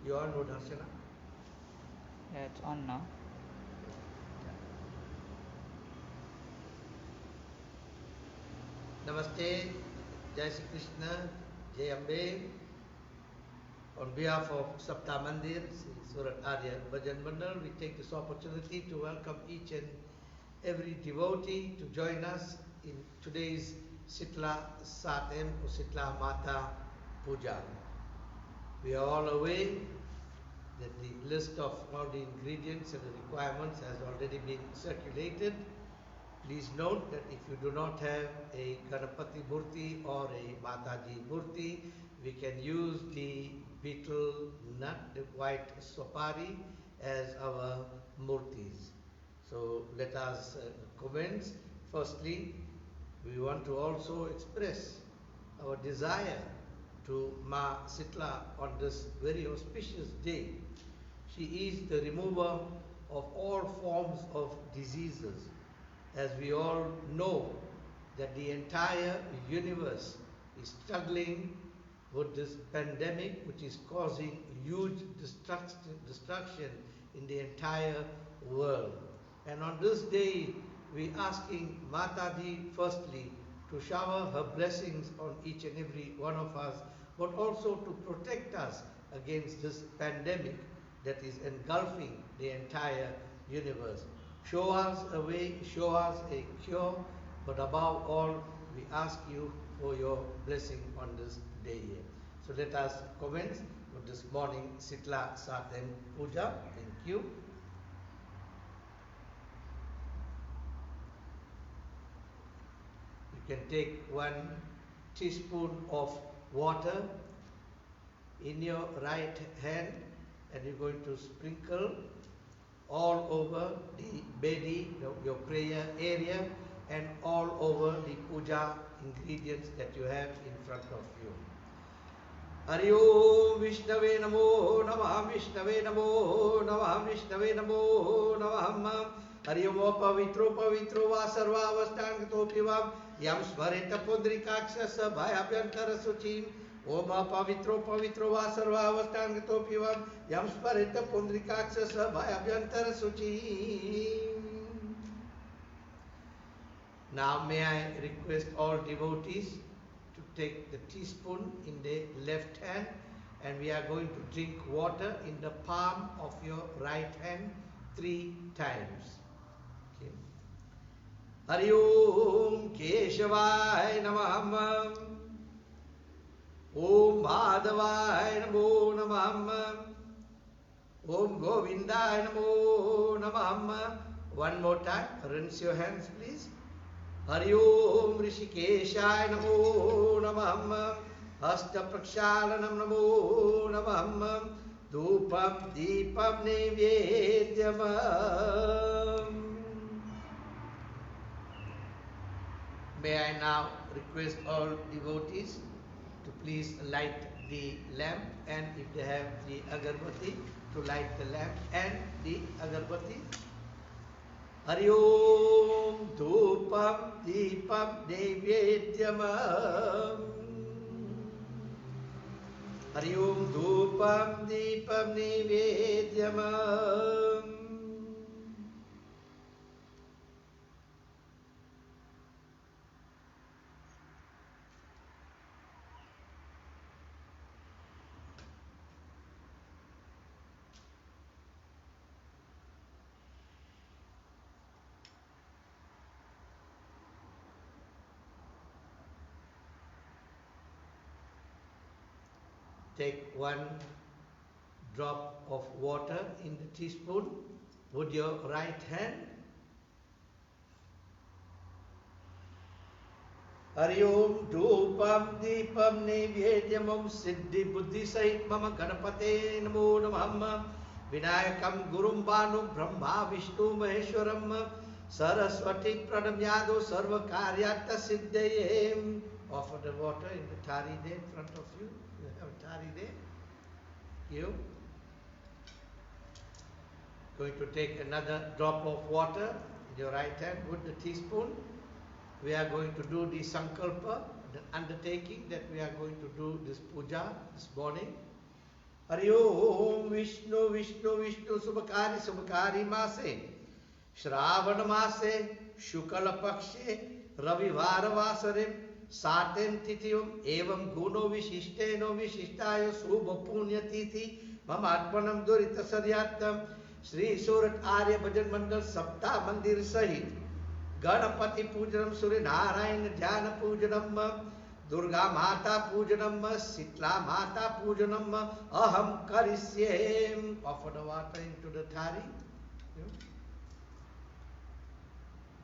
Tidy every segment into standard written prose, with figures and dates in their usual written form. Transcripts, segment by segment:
You on, no Darshana? Yeah, it's on now. Namaste, Jai Shri Krishna, Jai Ambe. On behalf of Sapta Mandir, Sri Surat Arya Bhajan Mandal, we take this opportunity to welcome each and every devotee to join us in today's Sitla Satem or Sitla Mata Puja. We are all aware that the list of all the ingredients and the requirements has already been circulated. Please note that if you do not have a Ganapati Murti or a Mataji Murti, we can use the betel nut, the white sopari, as our murtis. So let us commence. Firstly, we want to also express our desire to Ma Sitla on this very auspicious day. She is the remover of all forms of diseases. As we all know that the entire universe is struggling with this pandemic which is causing huge destruction in the entire world. And on this day, we asking Mataji firstly to shower her blessings on each and every one of us, but also to protect us against this pandemic that is engulfing the entire universe. Show us a way, show us a cure, but above all, we ask you for your blessing on this day here. So let us commence with this morning Sitla Satem Puja. Thank you. You can take 1 teaspoon of water in your right hand and you're going to sprinkle all over the bedi, your prayer area, and all over the puja ingredients that you have in front of you. Hari Om Vishnave Namo Namah Vishnave Namo Namah Vishnave Namo Namah Hari Om Pavitro Pavitro Va Sarva Avastangto Pivam Yam Smareta Pundrikaksha Sabhayabhyantara Suchim Om Pavitro Pavitro Va Sarva Avastangto Pivam Yam Smareta Pundrikaksha Sabhayabhyantara Suchim. Now may I request all devotees to take the teaspoon in the left hand and we are going to drink water in the palm of your right hand 3 times. Okay. Hari Om Keshavaya Namah Om Madhavaya Namo Namah Om Govindaya Namo Namah. One more time, rinse your hands please. Hari Om Rishikeshaya Namo Namah Hasta Prakshalanam Namo Namah Dhupam Deepam Nevedyam. May I now request all devotees to please light the lamp and if they have the agarbatti to light the lamp and the agarbatti. Hari Om Dhupam Deepam Nevedyam. Hari Om Dhupam Deepam Nevedyam. Take 1 drop of water in the teaspoon with your right hand. Hari Om Dhupam Deepam Nevedyam Om Siddhi Buddhi Sahit Mama Ganapate Namo Namah Vinayakam Gurum Banu Brahma Vishnu Maheshwaram Saraswati Pranamyado Sarva Karyata Siddhayem. Offer the water in the thari there in front of you. You have a thari there. You going to take another drop of water in your right hand with the teaspoon. We are going to do the sankalpa, the undertaking that we are going to do this puja this morning. Hari ओम विष्णु विष्णु विष्णु शुभकारी मासे श्रावण मासे शुक्ल पक्षे रविवार वासरे सातेन तिथियों एवं गुणो विशिष्टेनो विशिष्टाय शुभ पुण्य तिथि मम आत्मनम दुरित सर्यात्म श्री सूरत आर्य भजन मंडल सप्ताह मंदिर सहित गणपति पूजनम सूर्य नारायण ध्यान पूजनम दुर्गा माता पूजनम शीतला माता पूजनम अहम करिष्ये. Offer the water into the thari.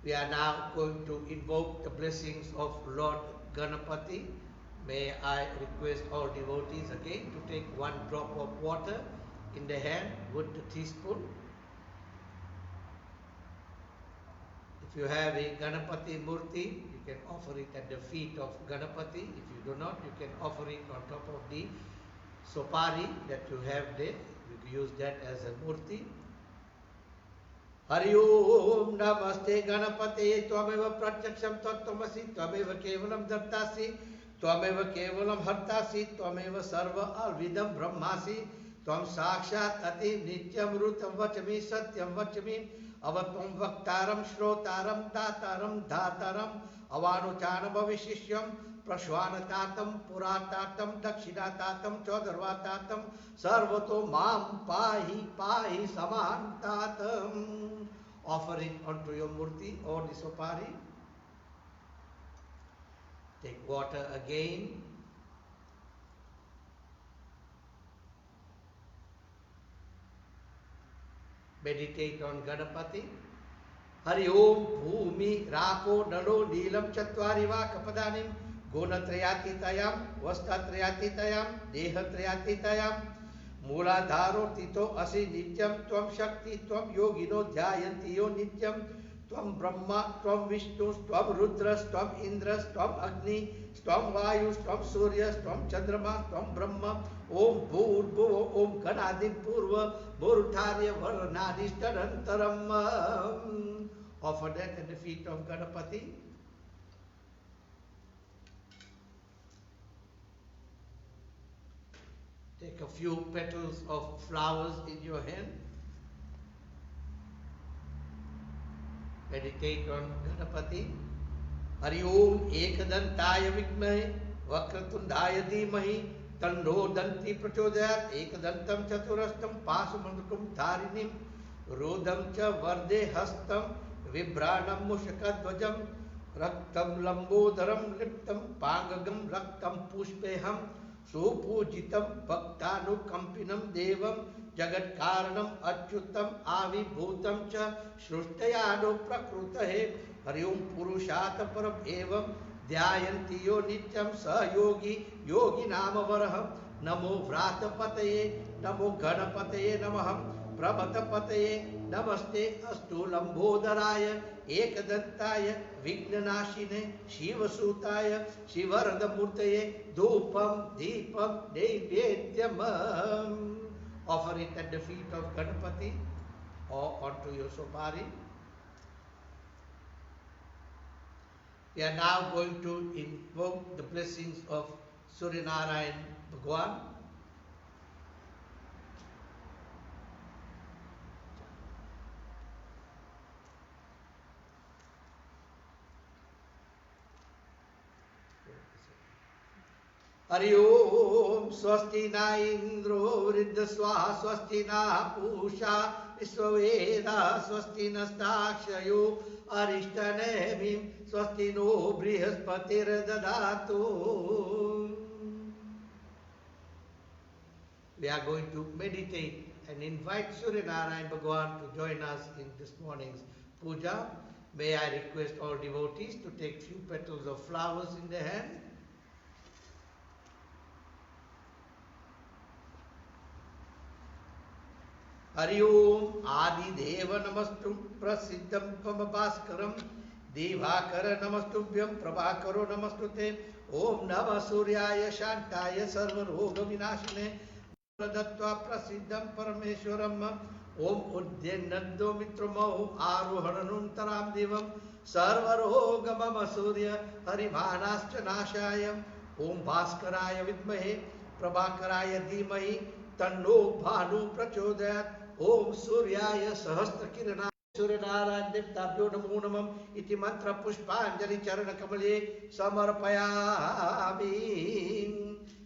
We are now going to invoke the blessings of Lord Ganapati. May I request all devotees again to take one drop of water in the hand with the teaspoon. If you have a Ganapati Murti, you can offer it at the feet of Ganapati. If you do not, you can offer it on top of the sopari that you have there. You can use that as a Murti. Hari Om Namaste Ganapate Tvameva Pratyaksham Tattvamasi Tvameva Kevalam Dattasi Tvameva Kevalam Hartasi Tvameva Sarva Alvidam Brahmasi Tvam Sakshat Ati Nityam Rutam Vachami Satyam Vachami Avatam Vaktaram Shrotaram Dataram Dhataram Avanuchanam Avishishyam Prashwanatatam Puratatam Dakshinatatam Chodarvatatam Sarvato Mam Pahi Pahi Samantatam. Offer it onto your murti or the sopari. Take water again. Meditate on Ganapati. Hari Om Bhumi Rapo Nalo Neelam Chatwariva Kapadanim Gunatrayatitayam Vastatrayatitayam Dehatrayatitayam Muladharo Tito Asi Nityam Tvam Shakti Tvam Yogino Dhyayanti Yo Nityam Tvam Brahma Tvam Vishnu Tvam Rudras Tvam Indras Tvam Agni Tvam Vayus Tvam Suryas Tvam Chandrama Tvam Brahma Om Bhur Bhuva Om Ganadim Purva Bhurutharya Varnadishtarantaram. Offer that at the feet of Ganapati. Take a few petals of flowers in your hand. Meditate on Ganapati. Hari Om Ekadantaya Vikmahe Vakratundaya Dhimahi Tando Danti Prachodayat Ekadantam Chaturastam Pasumandukam Tharinim Rodam Cha Varde Hastam Vibranam Mushakadvajam Raktam Lambodaram Liptam Pangagam Raktam Pushpeham Supujitam Bhaktanukampinam Devam Jagat Karanam Achyutam Avibhutam Cha Shrustayano Prakrutahe Hari Om Purushata Param Evam Dhyayanti Yo Nityam Sayogi Yogi Namavaraham Namo Vratapataye Namo Ganapataye Namaham Prabhatapataye Namaste Astu Lambodharaya Ekadantaya Vignanashine Shivasutaya Shivaradamurtaye Dhupam Deepam Naivedyamam. Offer it at the feet of Ganapati or onto your sopari. We are now going to invoke the blessings of Suryanarayan Bhagwan. Hari Om Swasti Na Indro Vriddhaswa Swasti Na Pusha Visvaveda Swasti Nastakshayo Arishtanevim Swasti No Brihaspatir Dadatu. We are going to meditate and invite Suryanarayan Bhagwan to join us in this morning's puja. May I request all devotees to take few petals of flowers in their hand. Hari Om Adi Deva Namastum Prasiddham Pamabhaskaram Devakara Namastubhyam Prabhakaro Namastute Om Namah Suryaya Shantaya Sarva Roga Vinashine Pradhatva Prasiddham Parameshwaram Om Udyanaddo Mitramo Aruhananum Taram Devam Sarva Roga Mama Surya Harimanascha Nashayam Om Bhaskaraya Vidmahe Prabhakaraya Dhimahi तन्नो भानु प्रचोदयात् ओम सूर्याय सहस्रकिरणाय सूर्यनारायण देवताभ्यो नमो नमः इति मंत्र पुष्पांजलि चरण कमले समर्पयामि.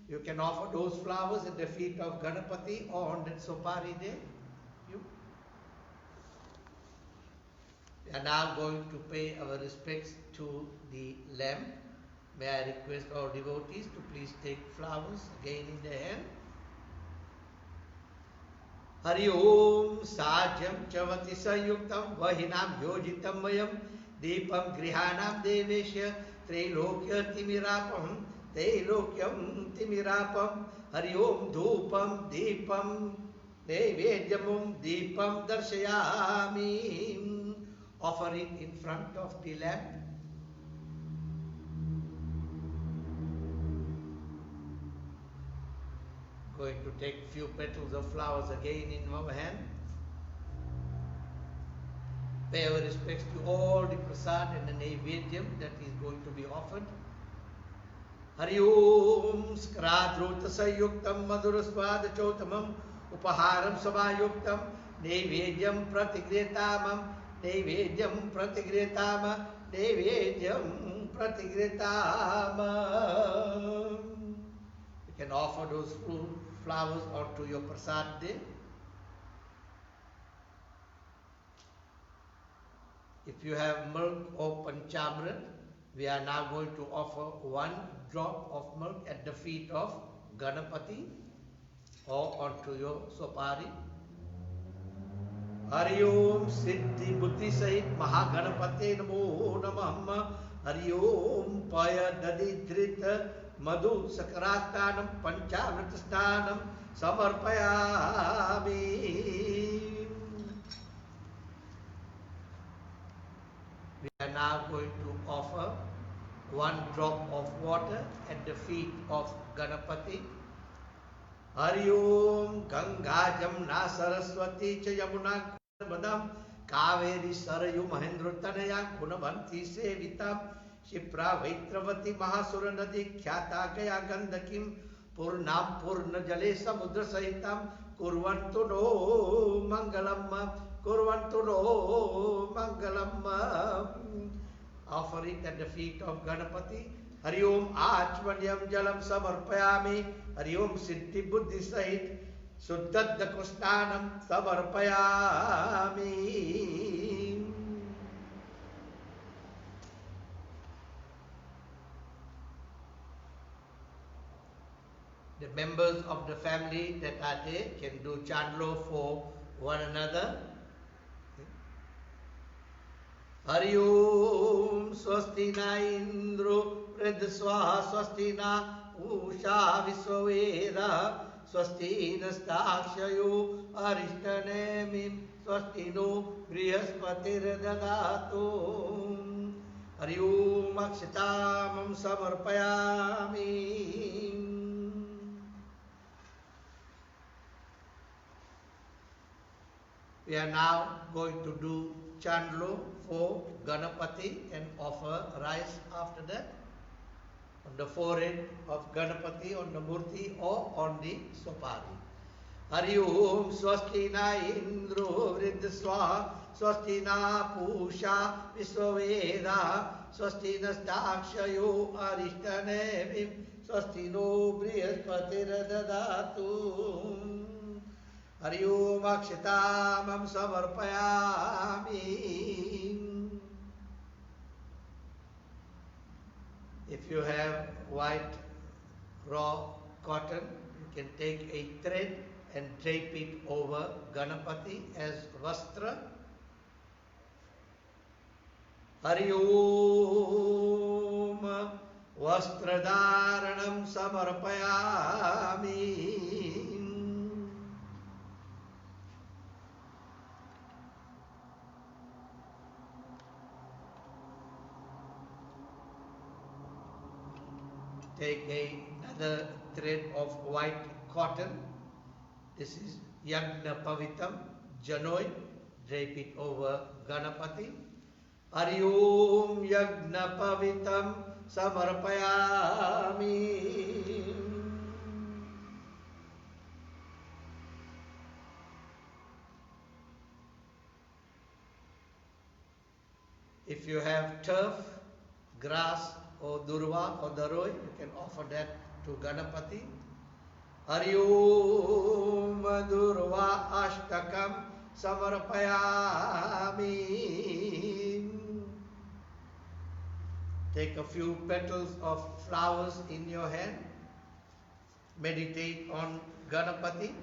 You can offer those flowers at the feet of Ganapati on that Sopari day. We are now going to pay our respects to the lamp. May I request all devotees to please take flowers again in their hand. Hari Om Sajam Chavati Sayuktam Vahinam Yojitam Mayam Deepam Grihanam Devesha Trilokya Timirapam Teilokyam Timirapam Hari Om Dhupam Deepam Nevedyamum Deepam Darshayami. Offer it in front of the lamp. Going to take few petals of flowers again in our hand. Pay our respects to all the prasad and the naivedyam that is going to be offered. Hari Om Skradruta Sayuktam Madhuraswada Chotamam Upaharam Samayuktam Naivedyam Pratigretamam Naivedyam Pratigretama Naivedyam Pratigretama. You can offer those flowers onto your prasad day. If you have milk or panchamrit, we are now going to offer 1 drop of milk at the feet of Ganapati or onto your sopari. Hari Om Siddhi Buddhi Sahit Mahaganapate Namo Namah. Hari Om Paya Dadidrita Madhu Sakarastanam Panchavritastanam Samarpayami. We are now going to offer 1 drop of water at the feet of Ganapati. Hari Om Ganga Jamna Saraswati Cha Yamuna Madam Kaveri Sarayu Mahendrutanaya Gunavanti Sevitam Shipra Vaitravati Mahasura Nadi Khyata Gaya Gandakim Purnam Purna Jale Samudra Sahitam Kurvantu no Mangalamma Kurvantu no Mangalamma. Offer it at the feet of Ganapati. Hari Om Achmanyam Jalam Samarpayami. Hari Om Siddhi Buddhi Sahit Suddhadda Kusnanam Samarpayami. The members of the family that are there can do chandlo for one another. Hari Om Swasti Na Indro Vridhswaha Swasti Na Usha Visvaveda Swasti Nastakshayo Arishtanemim Swasti No Brihaspatir Dadatu. Hari Om Akshitamam Samarpayami. We are now going to do chandlo for Ganapati and offer rice after that on the forehead of Ganapati, on the murti or on the sopari. Hari Om Swasti Na Indro Vridhswaha Swasti Na Pusha Visvaveda Swasti Nastakshayo Arishtanemim Swasti No Brihaspatir Dadatu. Hari Om Akshitamam Samarpayami. If you have white raw cotton, you can take a thread and drape it over Ganapati as vastra. Hari Om Vastradaranam Samarpayami. Take another thread of white cotton. This is Yagna Pavitam, Janoi. Drape it over Ganapati. Hari Om Yagna Pavitam Samarpayami. If you have turf, grass or durva or daroi, you can offer that to Ganapati. Hari Om Durva Ashtakam Samarpayami. Take a few petals of flowers in your hand. Meditate on Ganapati.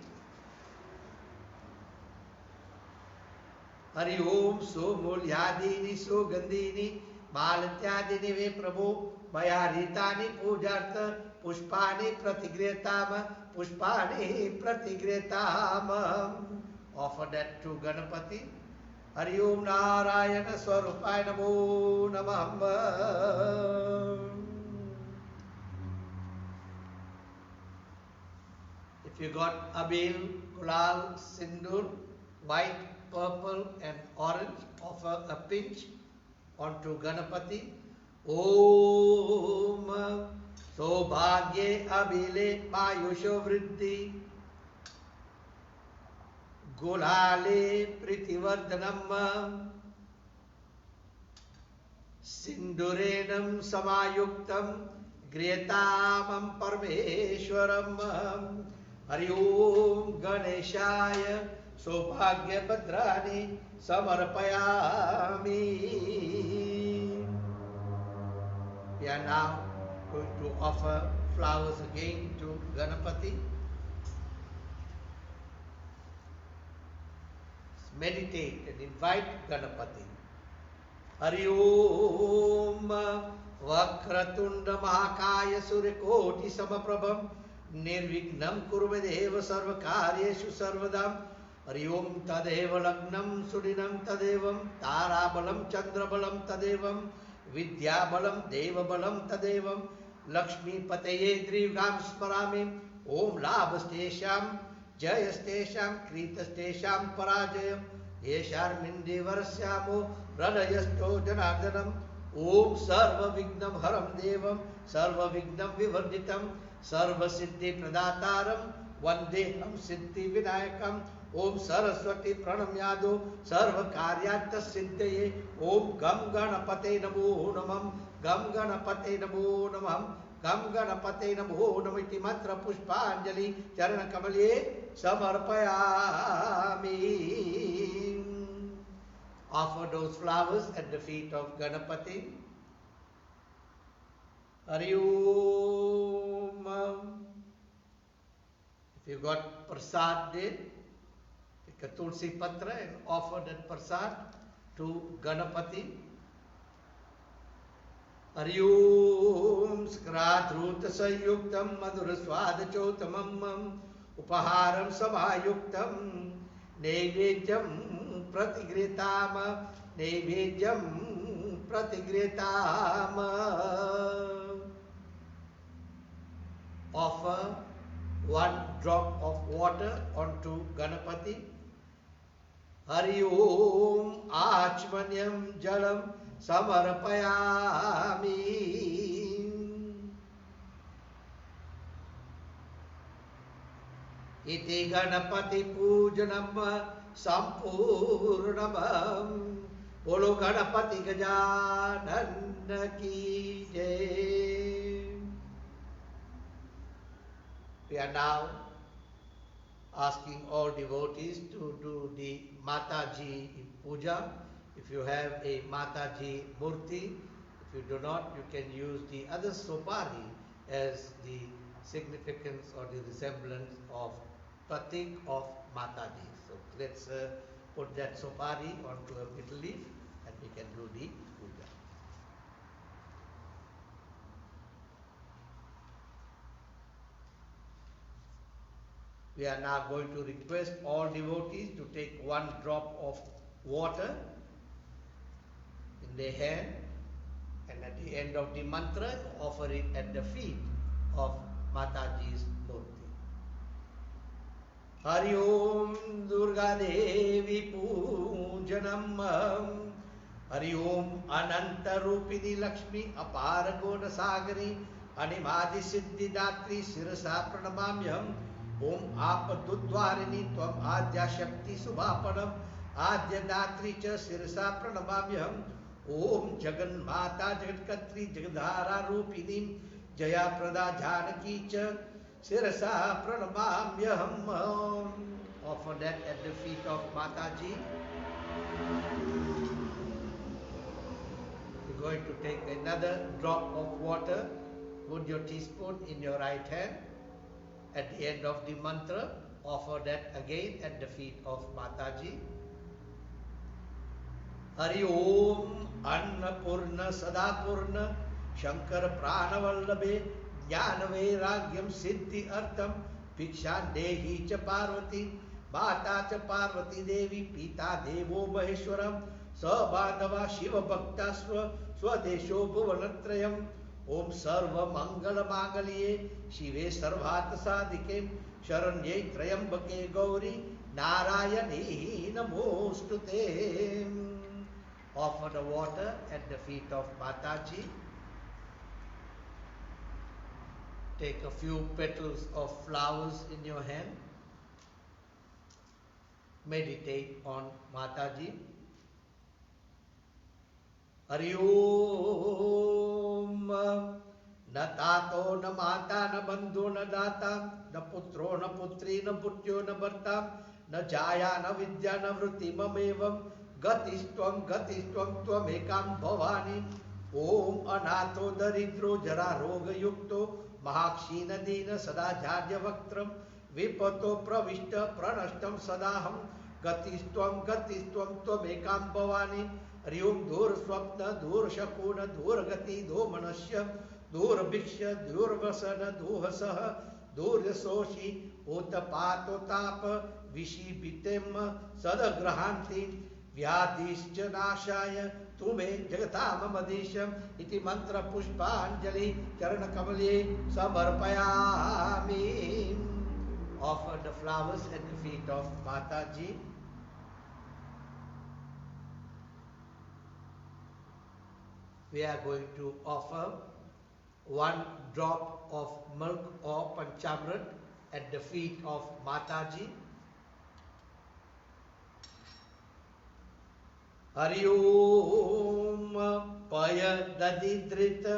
Hari Om Sumulyadini Sugandhini Malatyadini Ve Prabhu Mayaritani Pujartha Pushpani Pratigretam Pushpani Pratigretam. Offer that to Ganapati. Hari Om Narayana Swarupaya Namo Namah. If you got abil, gulal, sindur, white, purple and orange, offer a pinch onto Ganapati. Om Sobhagye abile mayusho vriddhi Gulale Pritivardhanam Sindurenam Samayuktam Griyatamam Parmeshwaram. Hari Om Ganeshaya Sobhagya Bhadrani Samarpayami. We are now going to offer flowers again to Ganapati. Meditate and invite Ganapati. Hari Om Vakratunda Mahakaya Suryakoti Samaprabham Nirvignam Kurvadeva Sarvakaryeshu Sarvadam. Hari Om Tadeva Lagnam Sudinam Tadevam Tarabalam Chandrabalam Tadevam Vidyabalam Devabalam Tadevam Lakshmi Pataye Drivgam Smaramim Om Labhastesham Jayastesham Kritastesham Parajayam Yesharmindi Varsyamo Radayasto Janardanam Om Sarva Vignam Haram Devam Sarva Vignam Vivarditam Sarva Siddhi Pradataram Vandeham Siddhi Vinayakam Om Saraswati Pranamyado Sarva Karyata Siddhaye Om Gam Ganapate Namo Namam Gam Ganapate Namo Namam Gam Ganapate Namo Namiti Matra Pushpanjali Charana Kamalye Samarpayami. Offer those flowers at the feet of Ganapati. Hari Om. If you got prasad there, take a tulsi patra and offer that prasad to Ganapati. Hari Om Skradruta Sayuktam Madhura Swadachautamam Upaharam Samayuktam Nevedyam Pratigretam Nevedyam Pratigretam. Offer one drop of water onto Ganapati. Hari Om Achmanyam Jalam Samarpayami. Iti Ganapati Pujanam Sampurnamam. Bolo Ganapati Gajananda Ki Jai. We are now asking all devotees to do the Mataji Puja. If you have a Mataji Murti, if you do not, you can use the other Sopari as the significance or the resemblance of Pratik of Mataji. So let's put that Sopari onto a middle leaf and we can do the Puja. We are now going to request all devotees to take one drop of water in their hand and at the end of the mantra offer it at the feet of Mataji's Murti. Hari Om Durga Devi Pujanam. Hari Om Ananta Rupini Lakshmi Apara Gona Sagari Animadi Siddhi Datri Sirasa Pranamamyam. Om Apadudvarini Tvam Adya Shakti Subhapanam Adya Datri Cha Sirasa Pranamamyam. ओम जगन माता जगत्कत्री जगधारा रूपिणी जया प्रदा जानकी च शिरसा प्रणमाम्यहम्. Offer that at the feet of Mataji. You're going to take another drop of water, put your teaspoon in your right hand. At the end of the mantra, offer that again at the feet of Mataji. Hari Om Annapurna Sadapurna Shankar Pranavallabhe Jnana Vairagyam Siddhi Artham Bhikshan Dehi Cha Parvati Mata Cha Parvati Devi Pita Devo Maheshwaram Sabhadava Shiva Bhakta Swadesho Bhuvanatrayam Om Sarva Mangala Mangalye Shive Sarvat Sadike Sharanye Trayambake Gauri Narayani Namostute. Offer the water at the feet of Mataji. Take a few petals of flowers in your hand. Meditate on Mataji. Hari Om. Na tato, na mata, na bandhu, na data, na putro, na putri, na putyo, na bharta, na jaya, na vidya, na vritti mamevam. Gatistvam tvamekam bhavani. Om anato daridro jara roga yukto mahakshina dina sada jadya vaktram vipato pravishta pranashtam sadaham. Gatistvam tvamekam bhavani. Hari Om dur swapna dur shakuna dur gati do manasya dur bhiksha dur vasana duhasaha dur yasoshi otapato tapa vishi bitem sadagrahanti Vyadishcha nashaya tume jagatam madisham iti mantra pushpanjali charana kamali samarpayami. Offer the flowers at the feet of Mataji. We are going to offer 1 drop of milk or panchamrit at the feet of Mataji. Hari Om Paya Dadidrita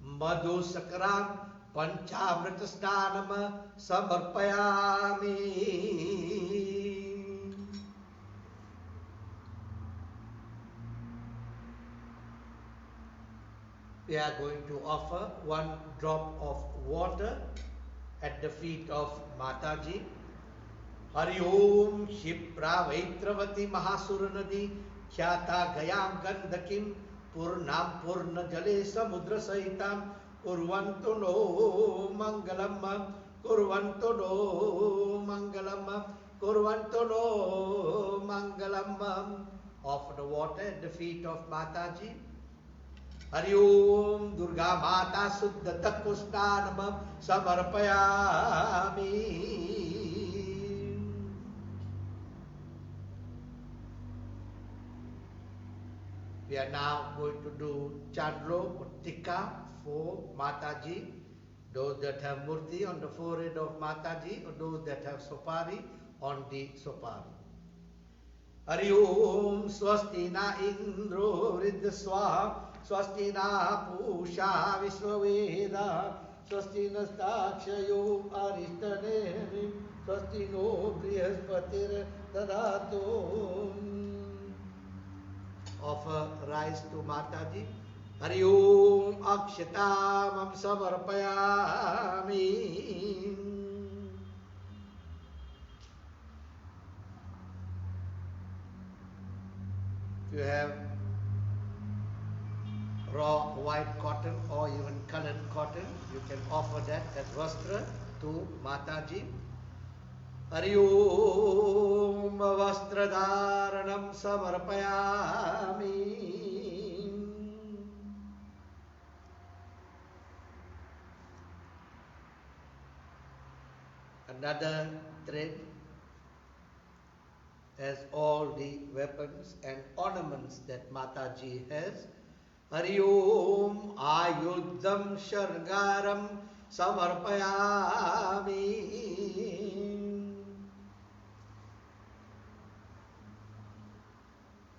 Madhu Sakram Panchamrita Snanam Samarpayami. We are going to offer 1 drop of water at the feet of Mataji. Hari Om Shipra Vaitravati Mahasurunadi Khyata Gayam Gandhakim Purnam Purna Jale Samudra Sahitam Kurvanto no Mangalam Kurvanto no Mangalam Kurvanto no Mangalam. Offer the water at the feet of Mataji. Hari Om Durga Mata Suddhata Kusnanam Samarpayami. We are now going to do Chandro or Tikka for Mataji. Those that have Murti on the forehead of Mataji or those that have Sopari on the Sopari. Hari Om Swasti na Indro Riddhaswa Swasti na Pusha Visvaveda Swasti na Stakshayo Arishtanehrim Swasti no Brihaspatir Dadato. Offer rice to Mataji. Hari Om Akshatamam Samarpayami. If you have raw white cotton or even colored cotton, you can offer that as vastra to Mataji. Hari Om Vastradaranam Samarpayami. Another thread has all the weapons and ornaments that Mataji has. Hari Om Ayuddham Shargaram Samarpayami.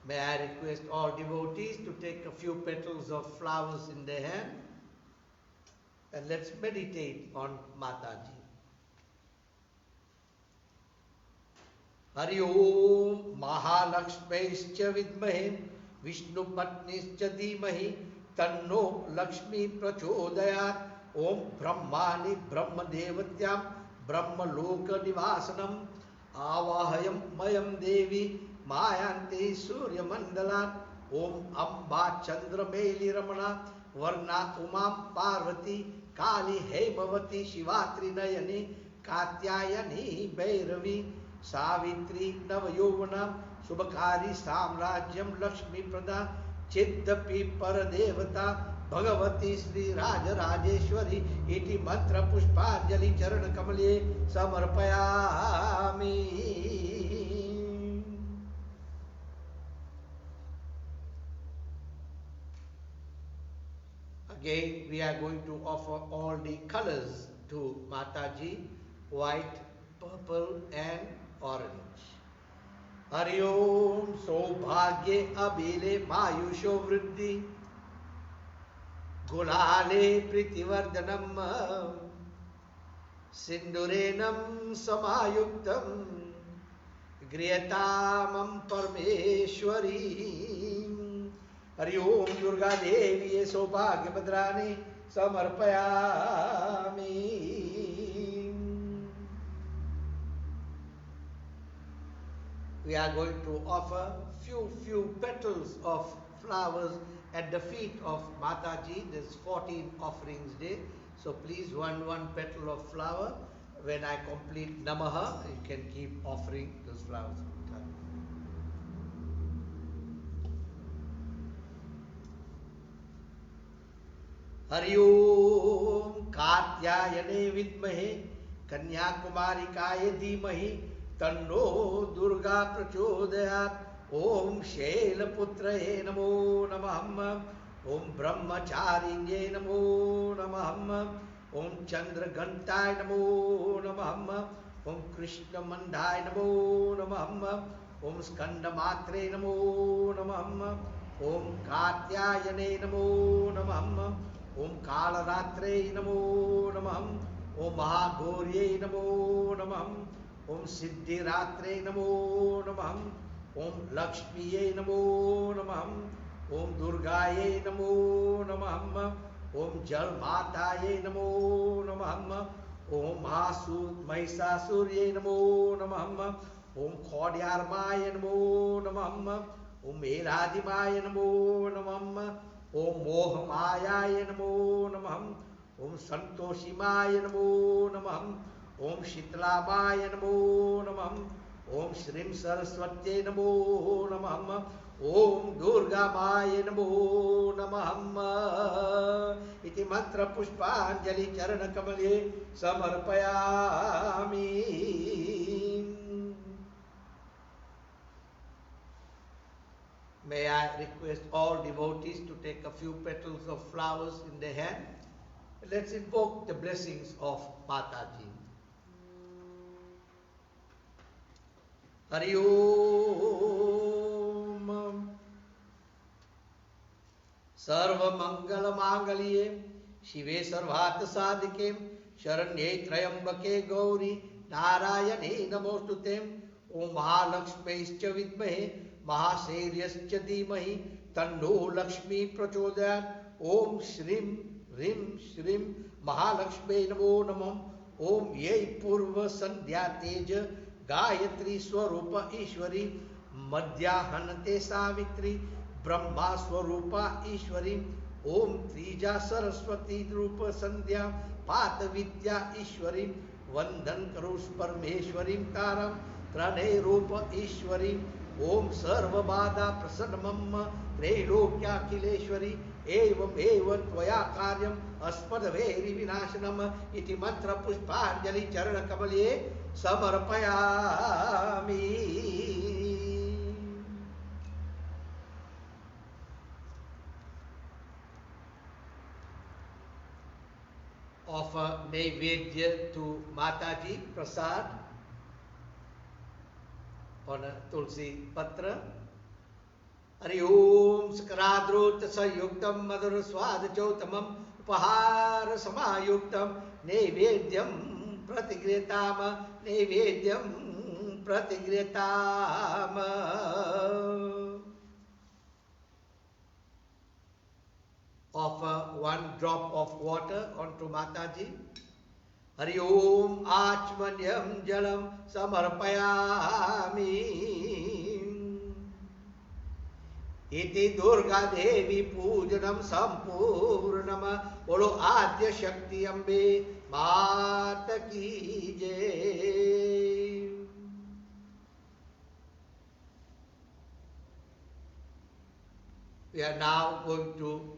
May I request all devotees to take a few petals of flowers in their hand and let's meditate on Mataji. Hari Om Mahalakshmaischa Vidmahe Vishnu Patnischa Dhimahi Tanno Lakshmi Prachodayat Om Brahmani Brahma Devatyam Brahma Loka Nivasanam Avahayam Mayam Devi Mayante Surya Mandalat Om Amba Chandra Meli Ramana Varna Umam Parvati Kali Hemavati Shivatri Nayani Katyayani Bhairavi Savitri Navayovanam Subhakari Samrajyam Lakshmi Prada Chiddapi Paradevata Bhagavati Sri Raja Rajeshwari Iti Mantra Pushpanjali Charana Kamale Samarpayami. Again, we are going to offer all the colors to Mataji, white, purple and orange. Hari Om Saubhagye Abile Mayusho Vriddhi Gulale Pritivardhanam Sindurenam Samayuktam Griyatamam Parmeshwari. Hari Om Durga Devi Saubhagya Bhadrani Samarpayami. We are going to offer few petals of flowers at the feet of Mataji. There's 14 offerings day. So please one petal of flower. When I complete Namaha, you can keep offering those flowers. Hari Om Katyayane Vidmahe Kanyakumarikaye Dhimahi Tanno Durga Prachodayat Om Shailaputraye Namo Namah Om Brahmacharinye Namo Namah Om Chandragantaye Namo Namah Om Krishna Mandai Namo Namah Om Skandamatre Namo Namah Om Katyayane Namo Namah Om Kalaratre Namo Namah Om Mahagorye Namo Namah Om Siddhiratre Namo Namah Om Lakshmiye Namo Namah Om Durgaye Namo Namah Om Jalmataye Namo Namah Om Mahishasuraye Namo Namah Om Khodyarmaye Namo Namah Om Eladimaye Namo Namah Om Mohamayaye Namo Namah Om Santoshimaye Namo Namah Om Shitlamaye Namo Namah Om Shrim Saraswate Namo Namah Om Durga Maye Namo Namah Iti Mantra Pushpanjali Charana Kamale Samarpayami. May I request all devotees to take a few petals of flowers in their hand. Let's invoke the blessings of Mataji. Hari Om Sarva Mangala Mangalye Shive Sarvat Sadike Sharanye Trayambake Gauri Narayane Namostute Om Mahalakshmaischa Vidmahe Mahasairyascha Dhimahi Tanno Lakshmi Prachodayat Om Shrim Rim Shrim Mahalakshmi Namo Namam Om Ye Purva Sandhya Teja Gayatri Swarupa Ishwari Madhyahanate Savitri Brahma Swarupa Ishwari Om Trija Saraswati Drupa Sandhya Pata Vidya Ishwari Vandan Karush Parmeshwarim Taram Trane Rupa Ishwari Om Sarva Bada Prasanamam Trelokya Kileshwari Evam Evam Tvaya Karyam Aspada Veri Vinashanam Iti Mantra Pushpanjali Charana Kamale Samarpayami. Offer Naivedya to Mataji Prasad on a Tulsi Patra. Hari Om Skradrut Sayuktam Madhur Swad Chotamam Upahara Samayuktam Nevedyam Pratigretam Nevedyam Pratigretam. Offer one drop of water onto Mataji. Hari Om Achmanyam Jalam Samarpayami. Iti Durga Devi Pujanam Sampurnama. Bolo Adya Shakti Ambe Mata Ki Jai. We are now going to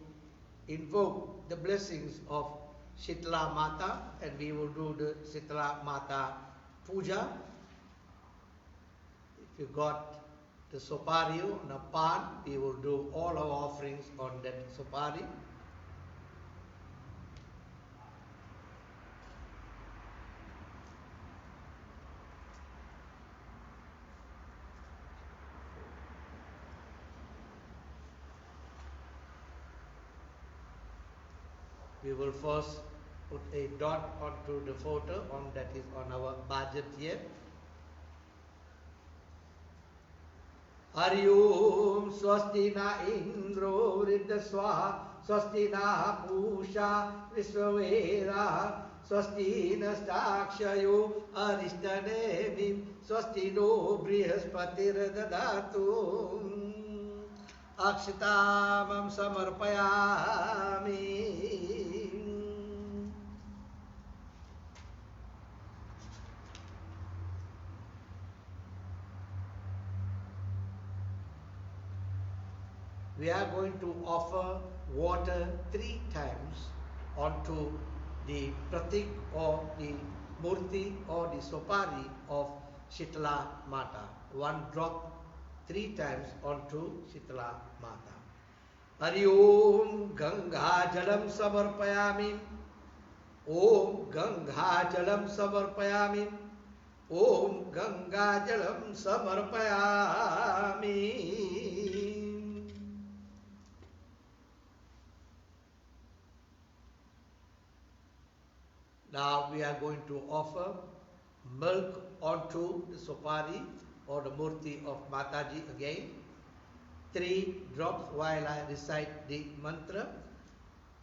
invoke the blessings of Shitla Mata, and we will do the Shitla Mata Puja. If you got the sopari on a pan, we will do all our offerings on that sopari. We will first put a dot onto the photo that is on our budget here. Hari Om Swasti na Indro Vriddha Swaha Swasti na Pusha Visvavera Swasti na Stakshayo Arishtanevim Swasti no Brihaspati Dadatu Akshitamam Samarpayami. We are going to offer water 3 times onto the pratik or the murti or the sopari of Shitla Mata. 1 drop 3 times onto Shitla Mata. Hari Om Ganga Jalam Samarpayami. Om Ganga Jalam Samarpayami. Om Ganga Jalam Samarpayami. Now we are going to offer milk onto the sopari or the murti of Mataji again. 3 drops while I recite the mantra.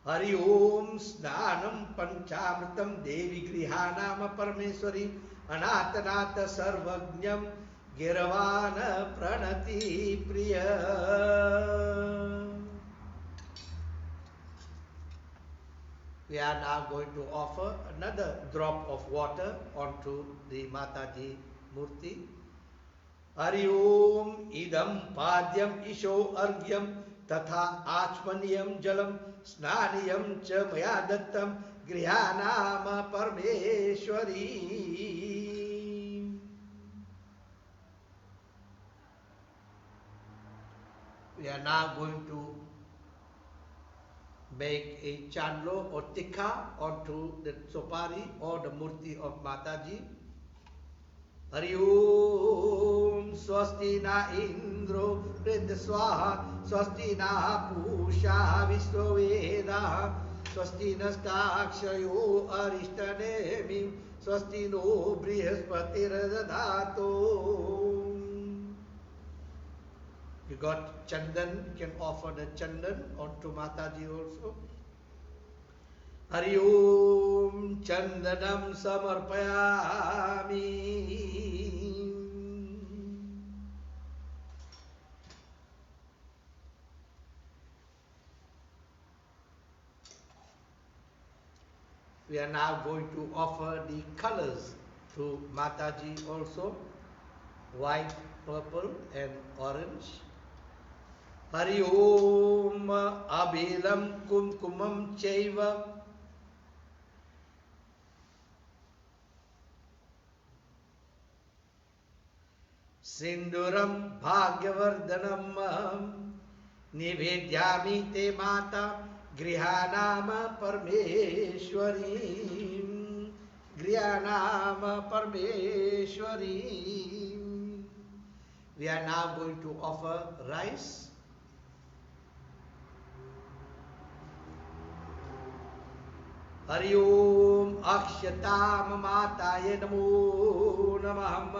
Hari Om Snanam Panchamritam Devi Grihanama Parameswari Anatanata Sarvagnyam Giravana Pranati Priya. We are now going to offer another drop of water onto the Mataji Murti. Hari Om Idam Padyam Isho Argyam Tatha Achmaniyam Jalam Snaniyam Cha Maya Dattam Grihanama Parameshwari. We are now going to make a chandlo or tikka onto the sopari or the murti of Mataji. Hari Om Swasti na Indro Vriddha Swaha Swasti na Pusha Visvaveda Swasti na Stakshayo Arishtanevim Swasti no Brihaspati Dadatu. You got chandan, you can offer the chandan onto Mataji also. Hari Om Chandanam Samarpayami. We are now going to offer the colors to Mataji also. White, purple and orange. Hari Om Abilam Kumkumam Chaiva. Sinduram Bhagyavardhanam Nivedyami Te Mata Grihanama Parmeshwari. Grihanama Parmeshwari. We are now going to offer rice Hari Om Akshatam Mataye Namo Namah.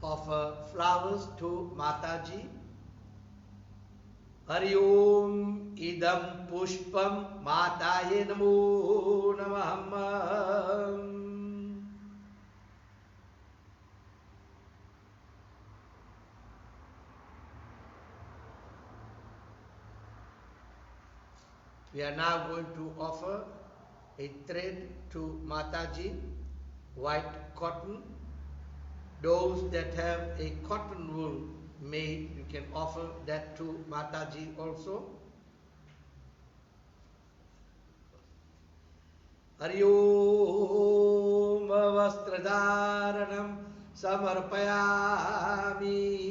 Offer flowers to Mataji. Hari Om Idam Pushpam Mataye Namo Namah. We are now going to offer a thread to Mataji, white cotton. Those that have a cotton wool made, you can offer that to Mataji also. Hari Om Vastradaranam Samarpayami.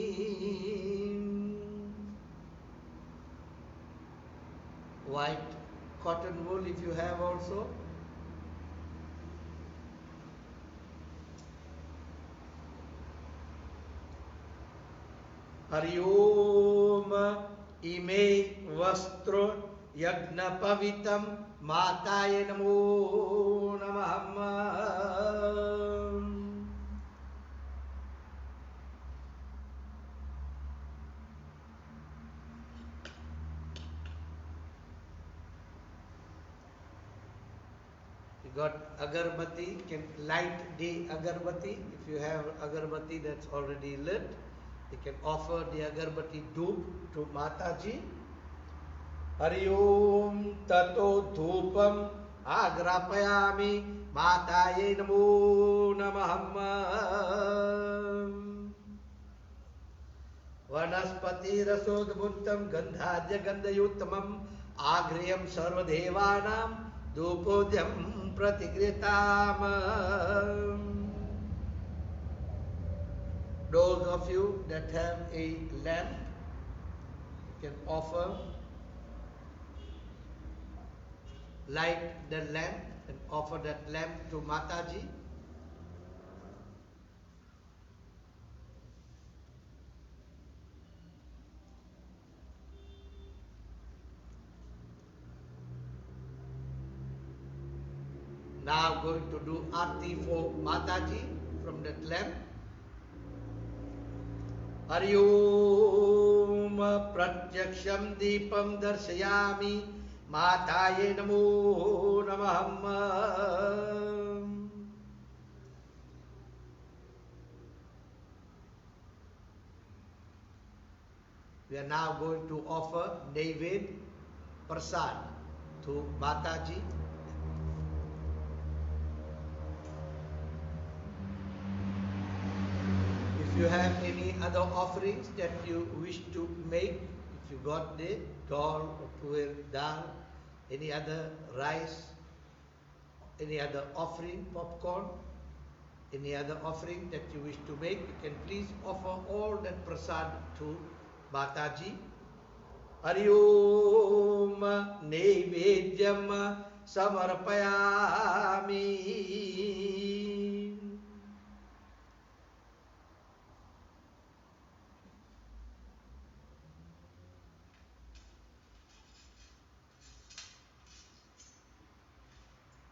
White cotton wool if you have also. Hari Om Ime Vastro Yagna Pavitam Mataye Namo Namah. You got agarbatti, can light the agarbatti. If you have agarbatti that's already lit, you can offer the agarbatti dhoop to Mataji. Hari Om Tato Dhupam Agrapayami Mataye Namo Namah. Vanaspati Rasodbuntam Gandhadya Gandhayuttamam Agriyam Sarvadevanam Dhupodhyam Pratigritam. Those of you that have a lamp, you can offer, light the lamp and offer that lamp to Mataji. Now going to do Aarti for Mataji from that lamp. Hari Om Pratyaksham Deepam Darshayami Mataye Namo Namah. We are now going to offer Naivedya Prasad to Mataji. If you have any other offerings that you wish to make, if you got the dal or tuer dal, any other rice, any other offering, popcorn, any other offering that you wish to make, you can please offer all that prasad to Mataji. Hari Om Naivedyam Samarpayami.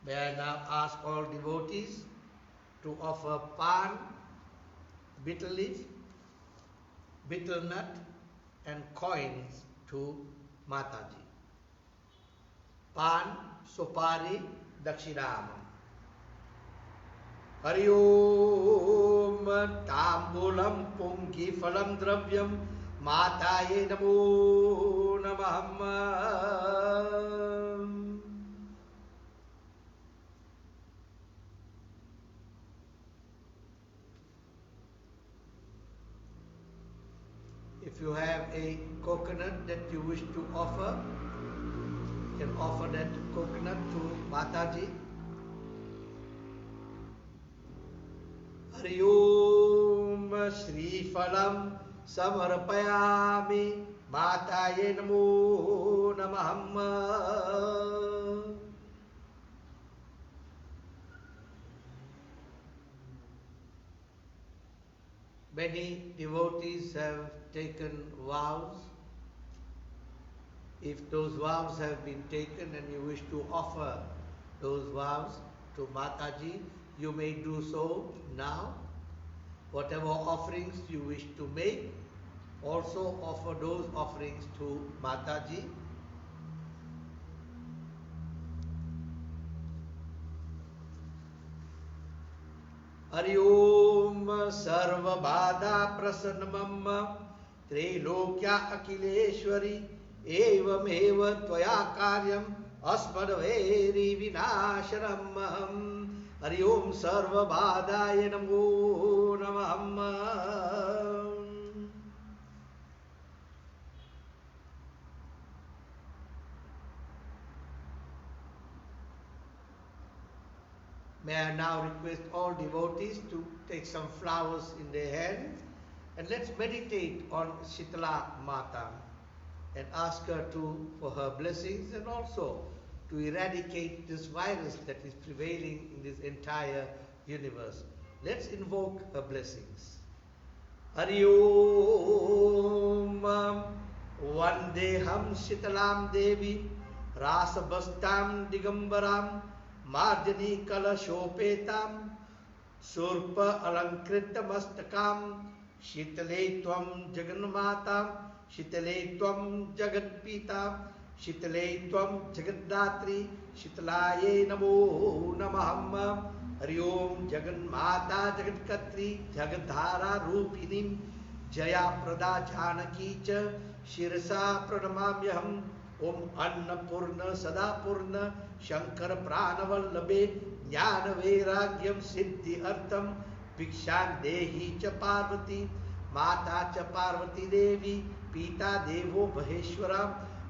May I now ask all devotees to offer pan, betel leaf, betel nut and coins to Mataji. Pan, Sopari, Dakshinam. Hari Om Tambulam Pungi Phalam Dravyam Mataye Namo Namah. If you have a coconut that you wish to offer, you can offer that coconut to Mataji. Hari Om Shri Phalam Samarpayami Mataye Namo Namah. Many devotees have taken vows. If those vows have been taken and you wish to offer those vows to Mataji, you may do so now. Whatever offerings you wish to make, also offer those offerings to Mataji. Hari Om Sarva Bada Prasanamam Trilokya Akileshwari Evam Tvaya Karyam Asmadveri Vinasharam. Hari Om Sarva Badaya Namo Namah. May I now request all devotees to take some flowers in their hands and let's meditate on Shitala Mata and ask her for her blessings and also to eradicate this virus that is prevailing in this entire universe. Let's invoke her blessings. Hari Om Vandeham Shitalam Devi Rasabastam Digambaram Marjani Kalashopetam Surpa Alankrita Mastakam Shitale Tvam Jaganmatam Shitale Tvam Jagatpitam Shitale Tvam Jagaddatri Shitalaye Namo Namaham. Hari Om Jaganmata Jagatkatri Jagadhara Rupinim Jaya Prada Janaki Cha Shirasa Pranamamyaham. Om Annapurna Sadapurna Shankar Pranavallabe Jnana Vairagyam Siddhi Artham Vikshan Dehi Cha Parvati Mata Cha Parvati Devi Pita Devo Maheshwaram